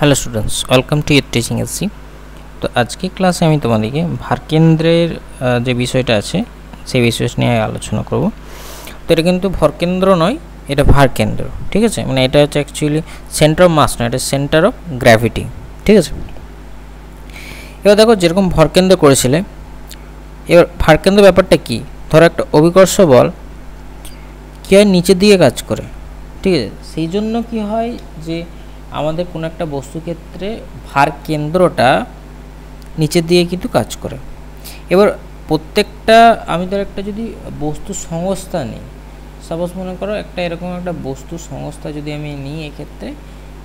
Hello students, welcome to your teaching SC. তো আজকে ক্লাসে আমি তোমাদেরকে ভারকেন্দ্রের যে বিষয়টা আছে সেই বিষয় নিয়ে আলোচনা করব। তো এটা কিন্তু ভরকেন্দ্র নয়, এটা ভারকেন্দ্র, ঠিক আছে। মানে এটা হচ্ছে অ্যাকচুয়ালি সেন্টার অফ মাস নয়, এটা সেন্টার অফ গ্র্যাভিটি, ঠিক আছে। এবার দেখো, যেরকম ভরকেন্দ্র করেছিলে, এবার ভারকেন্দ্র ব্যাপারটা কি। ধরো একটা অভিকর্ষ বল কী হয়, নিচের দিকে কাজ করে, ঠিক আছে। সেই জন্য কি হয় যে আমাদের কোনো একটা বস্তু ক্ষেত্রে ভার কেন্দ্রটা নিচের দিকে কিন্তু কাজ করে। এবার প্রত্যেকটা আমি ধর একটা যদি বস্তু সংস্থা নিই, সাপোজ মনে করো একটা এরকম একটা বস্তু সংস্থা যদি আমি নিই, এক্ষেত্রে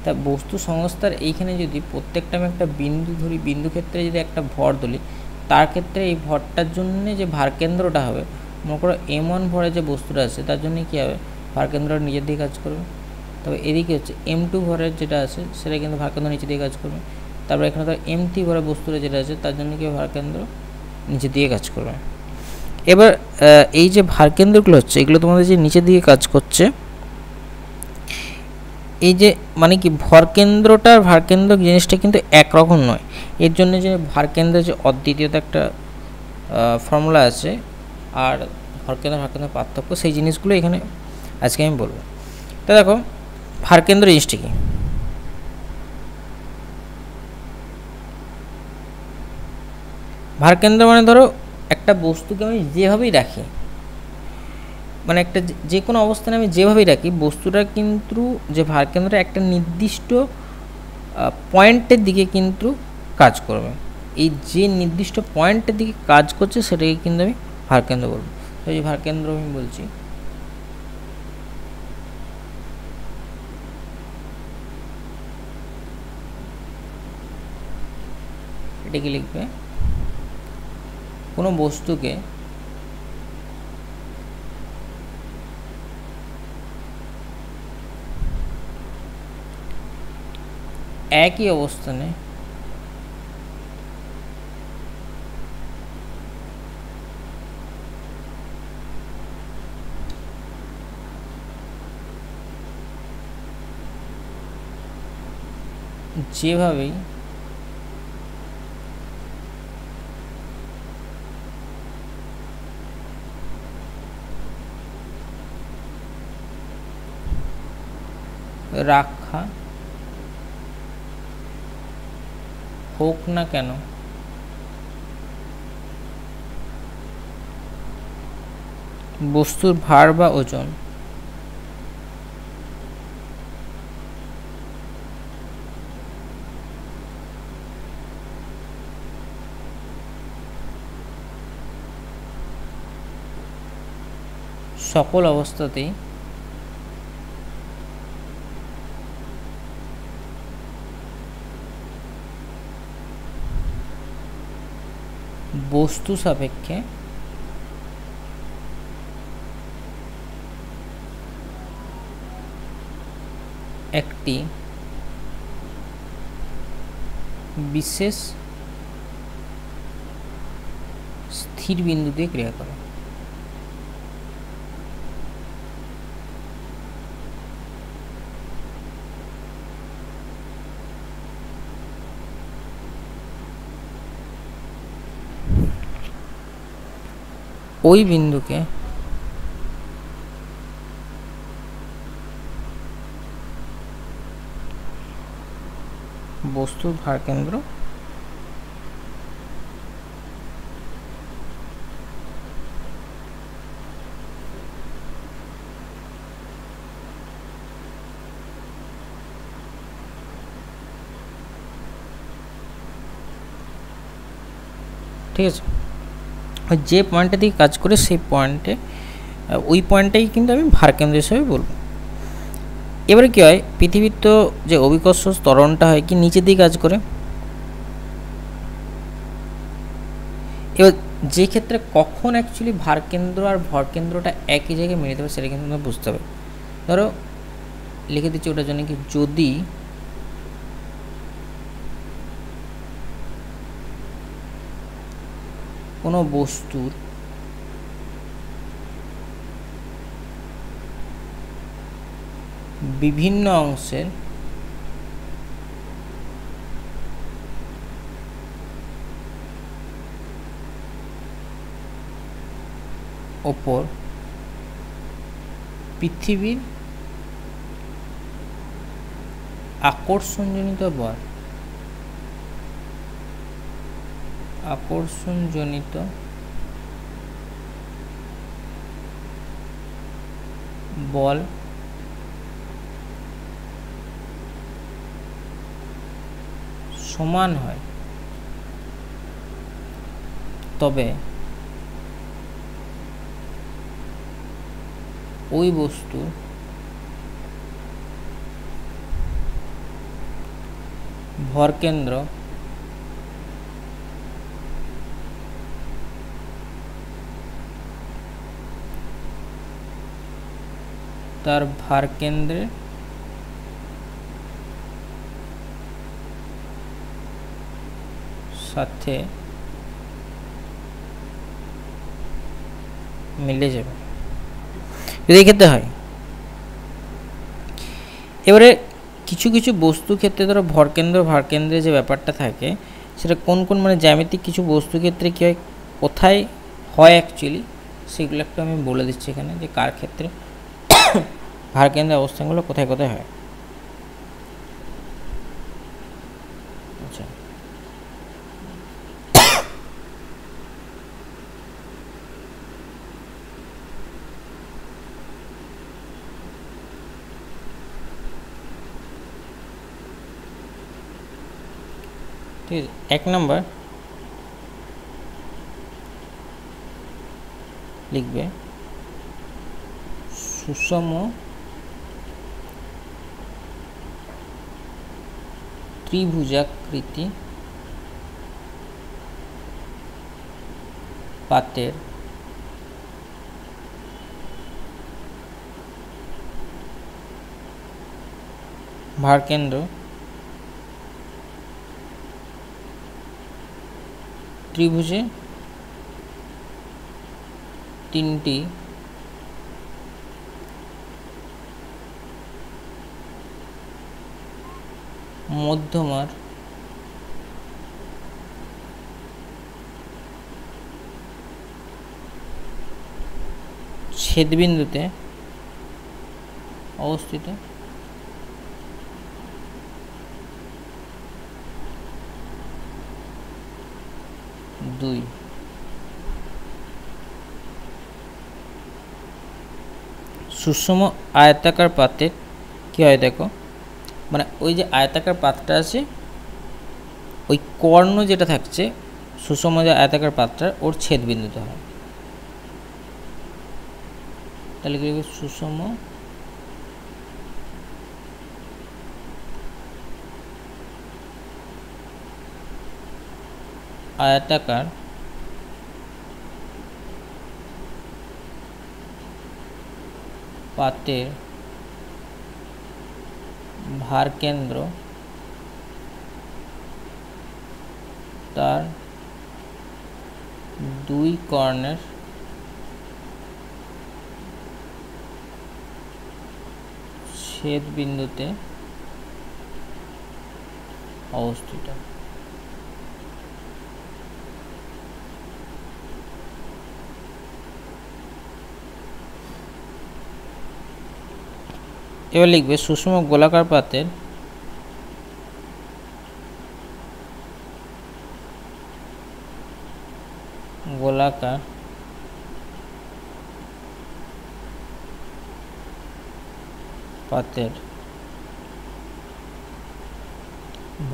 তা বস্তু সংস্থার এইখানে যদি প্রত্যেকটা আমি একটা বিন্দু ধরি, বিন্দু ক্ষেত্রে যদি একটা ভর ধরি, তার ক্ষেত্রে এই ভরটার জন্য যে ভারকেন্দ্রটা হবে, মনে করো M1 ভরের যে বস্তুটা আছে তার জন্য কী হবে, ভারকেন্দ্রটা নিচের দিকে কাজ করবে। তবে এদিকে হচ্ছে M2 ভরের যেটা আছে সেটা কিন্তু ভারকেন্দ্র নিচে দিয়ে কাজ করবে। তারপর এখানে তো M3 ভরের বস্তুটা যেটা আছে তার জন্য কি ভারকেন্দ্র নিচে দিয়ে কাজ করবে। এবার এই যে ভারকেন্দ্রগুলো হচ্ছে, এগুলো তোমাদের যে নিচে দিয়ে কাজ করছে, এই যে মানে কি ভরকেন্দ্রটা ভারকেন্দ্র জিনিসটা কিন্তু একরকম নয়। এর জন্য যে ভারকেন্দ্রের যে অদ্বিতীয়তা একটা ফর্মুলা আছে, আর ভারকেন্দ্রের পার্থক্য, সেই জিনিসগুলো এখানে আজকে আমি বলবো। তো দেখো, ভারকেন্দ্র জিনিসটা কি। ভারকেন্দ্র মানে ধরো একটা বস্তুকে আমি যেভাবেই রাখি, মানে একটা যে কোনো অবস্থানে আমি যেভাবেই রাখি, বস্তুটা কিন্তু যে ভারকেন্দ্রটা একটা নির্দিষ্ট পয়েন্টের দিকে কিন্তু কাজ করবে। এই যে নির্দিষ্ট পয়েন্টের দিকে কাজ করছে সেটাকে কিন্তু আমি ভারকেন্দ্র বলবো। তো এই ভারকেন্দ্র আমি বলছি, এটাকে লিখবে কোনো বস্তুকে একই অবস্থানে যেভাবেই রাখা হোক না কেন, বস্তুর ভার বা ওজন সকল অবস্থাতেই বস্তু সাপেক্ষে একটি বিশেষ স্থির বিন্দুতে ক্রিয়া করে। ওই বিন্দুকে বস্তুর ভারকেন্দ্র ঠিক আছে। যে পয়েন্টে দিকে কাজ করে সেই পয়েন্টে, ওই পয়েন্টটাই কিন্তু আমি ভারকেন্দ্র হিসেবে বলবো। এবারে কী হয়, পৃথিবীর তো যে অভিকর্ষ ত্বরণটা হয় কি নিচের দিকে কাজ করে। এবার যে ক্ষেত্রে কখন অ্যাকচুয়ালি ভারকেন্দ্র আর ভরকেন্দ্রটা একই জায়গায় মিলিত হবে সেটা কিন্তু তোমরা বুঝতে হবে। ধরো লিখে দিচ্ছি ওটার জন্য কি, যদি কোনো বস্তুর বিভিন্ন অংশের ওপর পৃথিবীর আকর্ষণজনিত বল সমান হয়, তবে ওই বস্তু ভরকেন্দ্র তার ভারকেন্দ্রের সাথে মিলে যাবে, যদি ক্ষেত্রে হয়। এবারে কিছু কিছু বস্তু ক্ষেত্রে ধরো ভারকেন্দ্রের যে ব্যাপারটা থাকে সেটা কোন কোন মানে জ্যামিতিক কিছু বস্তু ক্ষেত্রে কী হয়, কোথায় হয় অ্যাকচুয়ালি সেগুলো একটু আমি বলে দিচ্ছি এখানে, যে কার ক্ষেত্রে ভারকেন্দ্রের অবস্থানগুলো কোথায় কোথায় হয়। আচ্ছা, ঠিক আছে। 1 নম্বর লিখবে সুষম ত্রিভুজাকৃতি পাতের ভারকেন্দ্র ত্রিভুজে 3টি মধ্যমার ছেদবিন্দুতে অবস্থিত। 2 সুষম আয়তাকার পাতের কী হয় দেখো, মানে ওই যে আয়তাকার পাতটা আছে ওই কর্ণ যেটা থাকছে সুষম যে আয়তাকার পাতটা ওর ছেদবিন্দুতে হয়, তাহলে কি সুষম আয়তাকার পাতের ভারকেন্দ্র তার 2 কর্ণের ছেদবিন্দুতে অবস্থিত। এবার লিখবে সুষম গোলাকার পাতের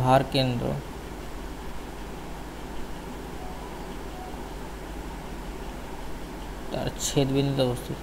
ভারকেন্দ্র তার ছেদবিন্দুতে অবস্থিত।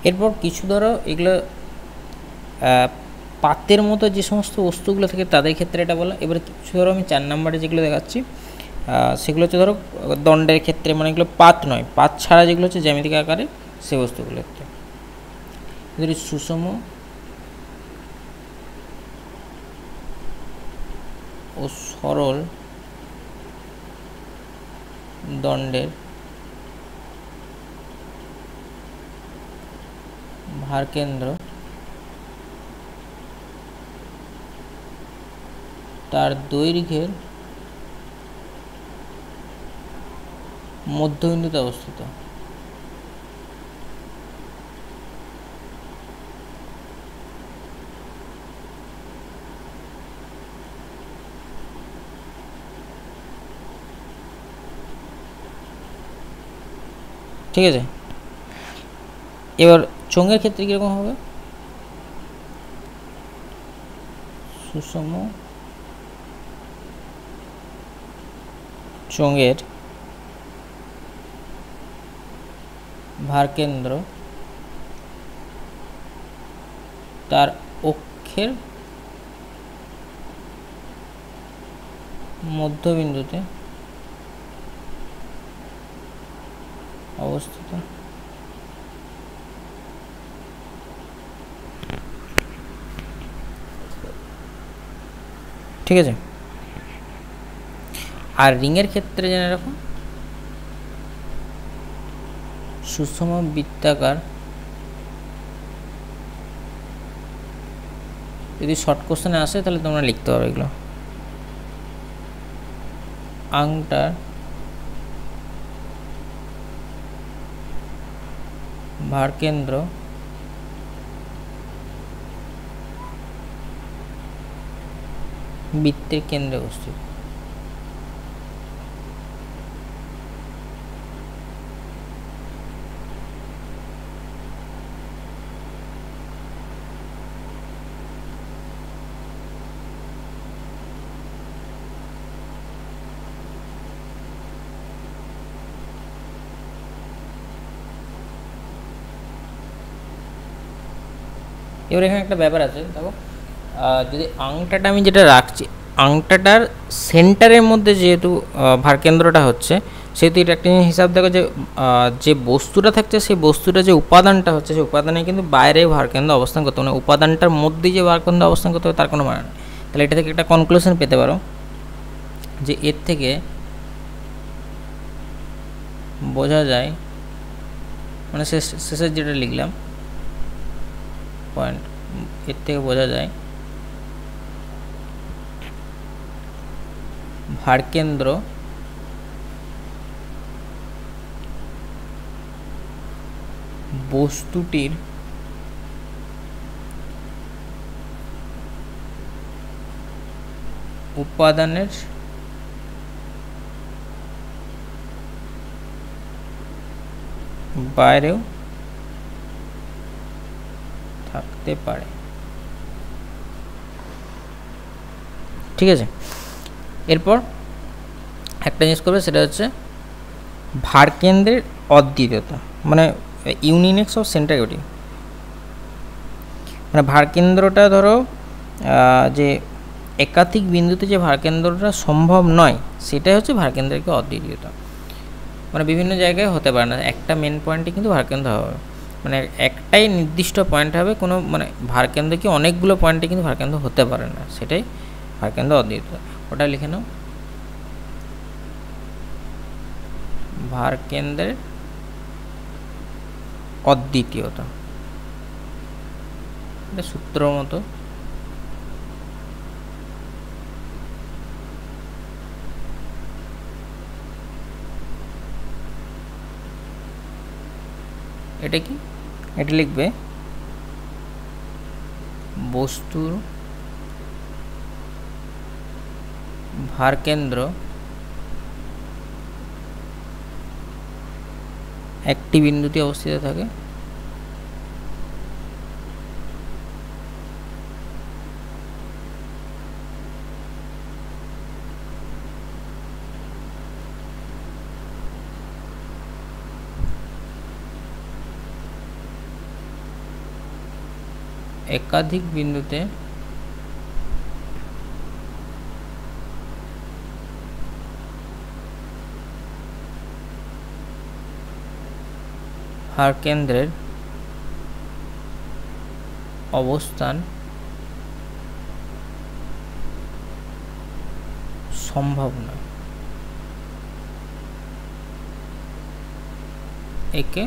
এরপর কিছু ধরো এগুলো পাতের মতো যে সমস্ত বস্তুগুলো থাকে তাদের ক্ষেত্রে এটা বলা। এবার কিছু ধরো আমি 4 নম্বরে যেগুলো দেখাচ্ছি সেগুলো হচ্ছে ধরো দণ্ডের ক্ষেত্রে, মানে এগুলো পাত নয়, পাত ছাড়া যেগুলো হচ্ছে জ্যামিতিক আকারে সে বস্তুগুলো একটু যদি সুষম ও সরল দণ্ডের ভারকেন্দ্র তার দৈর্ঘ্যের মধ্যবিন্দুতে অবস্থিত। ঠিক আছে, এবার চোঙের ক্ষেত্রে কীরকম হবে? সুষম চোঙের ভারকেন্দ্র তার অক্ষের মধ্যবিন্দুতে অবস্থিত। ঠিক আছে, আর রিংয়ের ক্ষেত্রে জেনে রাখো সুষম বৃত্তাকার, যদি শর্ট কোশ্চেনে আসে তাহলে তোমরা লিখতে পারো এগুলো, আংটার ভারকেন্দ্র বৃত্তের কেন্দ্রে অবস্থিত। এবার এখানে একটা ব্যাপার আছে, দেখো যদি আংটাটা আমি যেটা রাখছি, আংটাটার সেন্টারের মধ্যে যেহেতু ভারকেন্দ্রটা হচ্ছে, সেহেতু এটা একটা হিসাব দেখো যে বস্তুটা থাকছে সেই বস্তুটা যে উপাদানটা হচ্ছে সেই উপাদানে কিন্তু বাইরে ভারকেন্দ্র অবস্থান করতে হবে, উপাদানটার মধ্যে যে ভারকেন্দ্র অবস্থান করতে হবে তার কোনো মানে নেই। তাহলে এটা থেকে একটা কনক্লুশন পেতে পারো যে এর থেকে বোঝা যায়, মানে শেষের যেটা লিখলাম পয়েন্ট, এর থেকে বোঝা যায় ভারকেন্দ্র বস্তুটির উপাদানের বাইরেও থাকতে পারে। ঠিক আছে, এরপর একটা জিনিস করবে, সেটা হচ্ছে ভারকেন্দ্রের অদ্বিতীয়তা, মানে ইউনিনেক্স অফ সেন্টারিটি। মানে ভারকেন্দ্রটা ধরো যে একাধিক বিন্দুতে যে ভারকেন্দ্রটা সম্ভব নয়, সেটাই হচ্ছে ভারকেন্দ্রের অদ্বিতীয়তা। মানে বিভিন্ন জায়গায় হতে পারে না, একটা মেন পয়েন্টে কিন্তু ভারকেন্দ্র হবে, মানে একটাই নির্দিষ্ট পয়েন্ট হবে, কোনো মানে ভারকেন্দ্র কি অনেকগুলো পয়েন্টে কিন্তু ভারকেন্দ্র হতে পারে না, সেটাই ভারকেন্দ্র অদ্বিতীয়তা। ওটা লিখে নাও, ভারকেন্দ্রের অদ্বিতীয়তা, এটা সূত্র মতো। এটা কি, এটা লিখবে বস্তুর ভারকেন্দ্র একটি বিন্দুতে অবস্থিত থাকে, একাধিক বিন্দুতে ভারকেন্দ্রের অবস্থান সম্ভাবনা, একে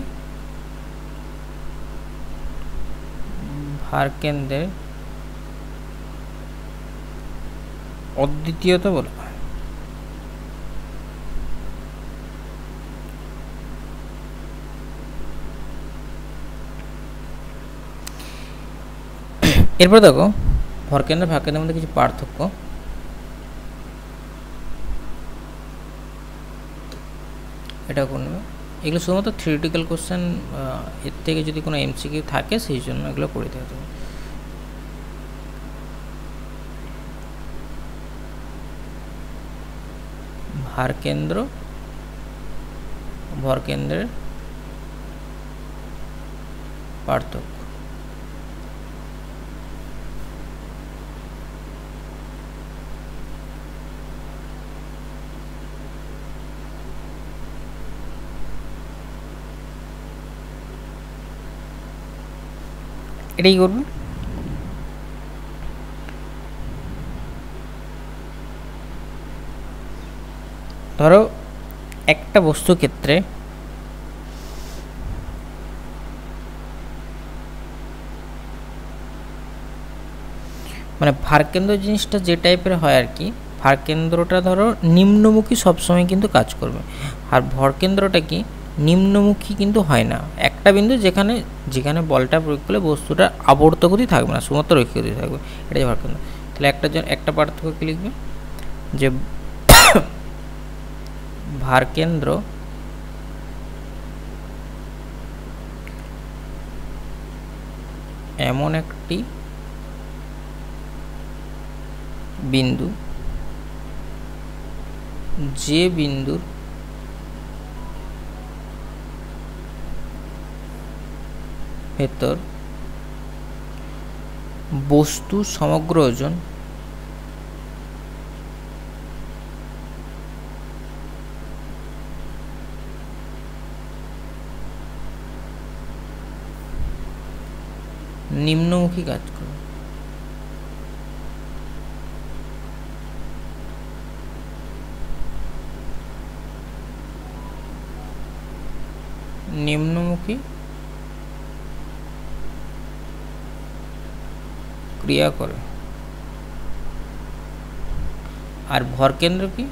ভারকেন্দ্রের অদ্বিতীয়তা বলা হয়। এরপর দেখো ভরকেন্দ্র ভারকেন্দ্রের মধ্যে কিছু পার্থক্য। এটা করবে, এগুলো শুধুমাত্র থিওরিটিক্যাল কোশ্চেন, এর থেকে যদি কোনো এমসিকিউ থাকে সেই জন্য এগুলো করে দিতে হবে। ভারকেন্দ্র ভরকেন্দ্রের পার্থক্য। এটাই করবে। ধরো একটা বস্তু ক্ষেত্রে মানে ভারকেন্দ্র জিনিসটা যে টাইপের হয় আর কি, ভারকেন্দ্রটা ধরো নিম্নমুখী সবসময় কিন্তু কাজ করবে, আর ভরকেন্দ্রটা কি নিম্নমুখী কিন্তু হয় না। একটা বিন্দু যেখানে যেখানে বলটা প্রয়োগ করলে বস্তুটা আবর্ত গতি থাকবে না, শুধুমাত্র রৈখিক গতি থাকবে, এটাই ভরকেন্দ্র। তাহলে একটা পার্থক্য কি লিখবে, যে ভারকেন্দ্র এমন একটি বিন্দু যে বিন্দুর ভেতর বস্তু সমগ্র ওজন নিম্নমুখী কাজ করে। নিম্নমুখী ক্রিয়া করে। আর ভরকেন্দ্র কি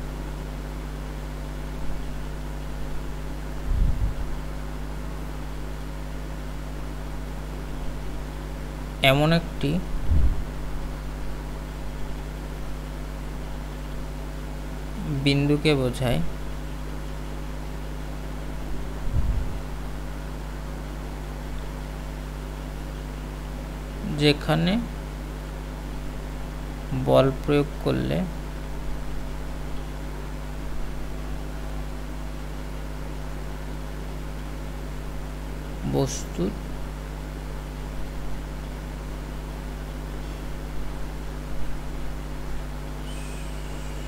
এমন একটি বিন্দুকে বোঝায় যেখানে বল প্রয়োগ করলে বস্তুর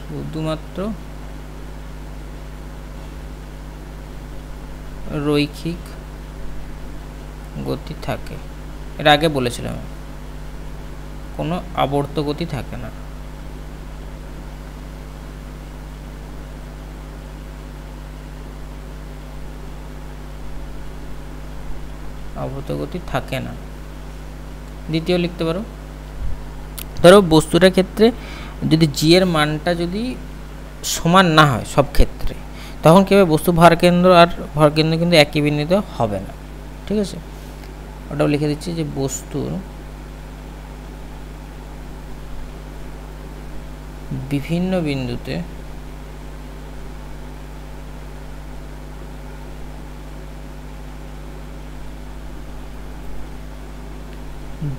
শুধুমাত্র রৈখিক গতি থাকে। এর আগে বলেছিলাম কোনো আবর্ত গতি থাকে না। আবর্ত গতি থাকে না। দ্বিতীয় লিখতে পারো, ধরো বস্তুটার ক্ষেত্রে যদি জি এর মানটা যদি সমান না হয় সব ক্ষেত্রে, তখন কী হবে, বস্তু ভারকেন্দ্র আর ভরকেন্দ্র কিন্তু একই বিন্দুতে হবে না। ঠিক আছে, ওটাও লিখে দিচ্ছি যে বস্তুর বিভিন্ন বিন্দুতে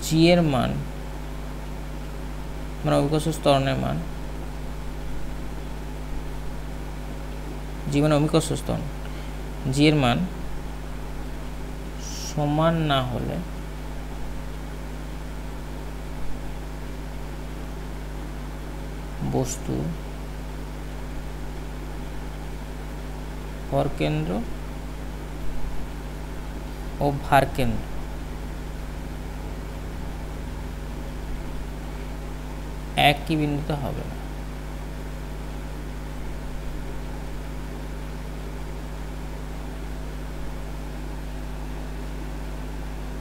জি এর মান মানে অভিকর্ষ ত্বরণের মান, জি মানে অভিকর্ষ ত্বরণ, জি এর মান সমান না হলে বস্তু ভরকেন্দ্র ও ভার কেন্দ্র একই বিন্দুতে হবে না।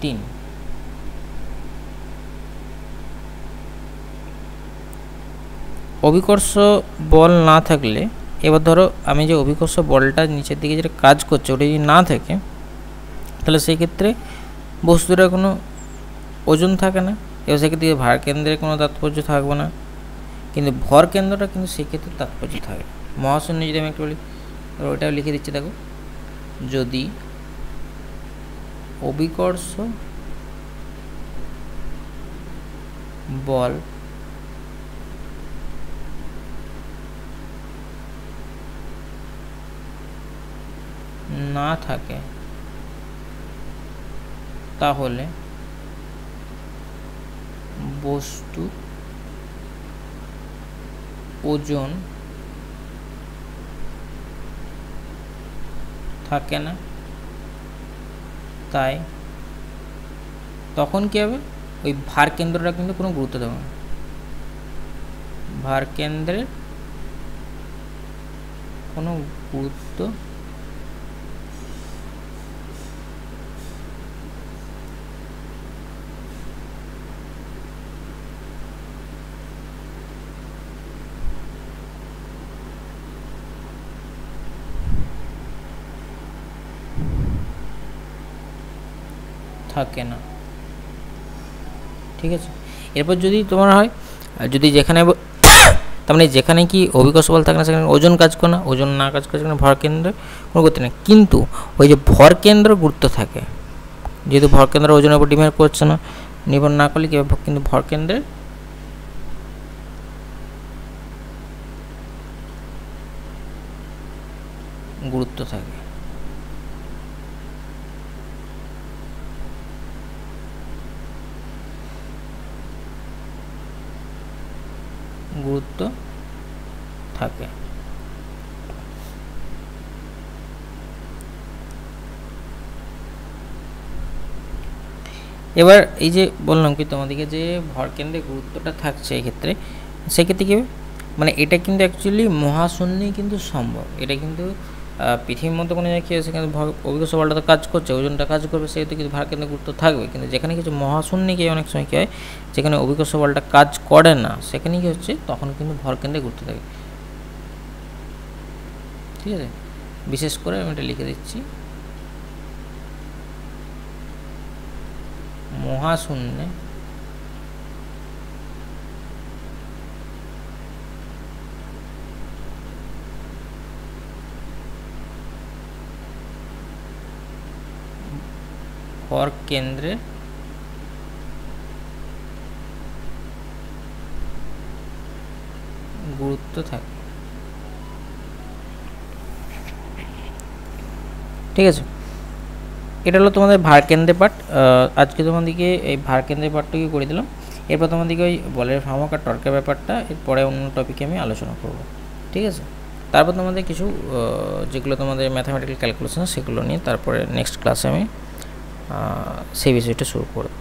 তিন, অভিকর্ষ বল না থাকলে, এবার ধরো আমি যে অভিকর্ষ বলটা নিচের দিকে যেটা কাজ করছে ওটা যদি না থাকে তাহলে সেই ক্ষেত্রে বস্তুটার কোনো ওজন থাকে না, এবার সেক্ষেত্রে ভার কেন্দ্রের কোনো তাৎপর্য থাকবে না, কিন্তু ভর কেন্দ্রটা কিন্তু সেক্ষেত্রে তাৎপর্য থাকে। মহাশূন্য যদি আমি একটু বলি, ওইটাও লিখে দিচ্ছি, দেখো, যদি অভিকর্ষ বল না থাকে তাহলে বস্তু ওজন থাকে না, তাই তখন কি হবে, ওই ভার কেন্দ্রটা কিন্তু কোনো গুরুত্ব দেবে না, ভার কেন্দ্রের কোনো গুরুত্ব থাকে না। ঠিক আছে, এরপর যদি তোমার হয়, যদি যেখানে তার মানে যেখানে কি অভিকর্ষ বল থাকে না সেখানে ওজন কাজ করে না, ওজন না কাজ করে সেখানে ভর কেন্দ্রে কোনো গতি নেই, কিন্তু ওই যে ভর কেন্দ্র গুরুত্ব থাকে, যেহেতু ভর কেন্দ্র ওজনের উপর ডিপেন্ড করছে না, নির্ভর না করলে কি কিন্তু ভর কেন্দ্রের গুরুত্ব থাকে। গুরুত্ব থাকে। এবার এই যে বললাম কি তোমাদেরকে যে ভর কেন্দ্রে গুরুত্বটা থাকছে এক্ষেত্রে, সেক্ষেত্রে কি মানে এটা কিন্তু অ্যাকচুয়ালি মহাশূন্যেই কিন্তু সম্ভব, এটা কিন্তু পৃথিবীর মধ্যে কোনো জায়গায় কী আছে, কিন্তু অভিকর্ষ বলটা তো কাজ করছে, ওজনটা কাজ করবে, সেহেতু কিন্তু ভার কেন্দ্রে গুরুত্ব থাকবে, কিন্তু যেখানে কিছু মহাশূন্যে গিয়ে অনেক সময় কী হয়, যেখানে অভিকর্ষ বলটা কাজ করে না সেখানে কি হচ্ছে, তখন কিন্তু ভর কেন্দ্রে গুরুত্ব থাকে। ঠিক আছে, বিশেষ করে আমি এটা লিখে দিচ্ছি, মহাশূন্যে ভর কেন্দ্রে গুরুত্ব থাকে। ঠিক আছে, এটা হলো তোমাদের ভার কেন্দ্রের পার্ট। আজকে তোমাদেরকে এই ভার কেন্দ্রের পার্টটাকে করে দিলাম, এরপর তোমাদেরকে ওই বলের ভ্রামক আর টর্কের ব্যাপারটা এরপরে অন্য টপিকে আমি আলোচনা করব। ঠিক আছে, তারপর তোমাদের কিছু যেগুলো তোমাদের ম্যাথামেটিক্যাল ক্যালকুলেশন সেগুলো নিয়ে তারপরে নেক্সট ক্লাসে আমি সেই বিষয়টা শুরু করব।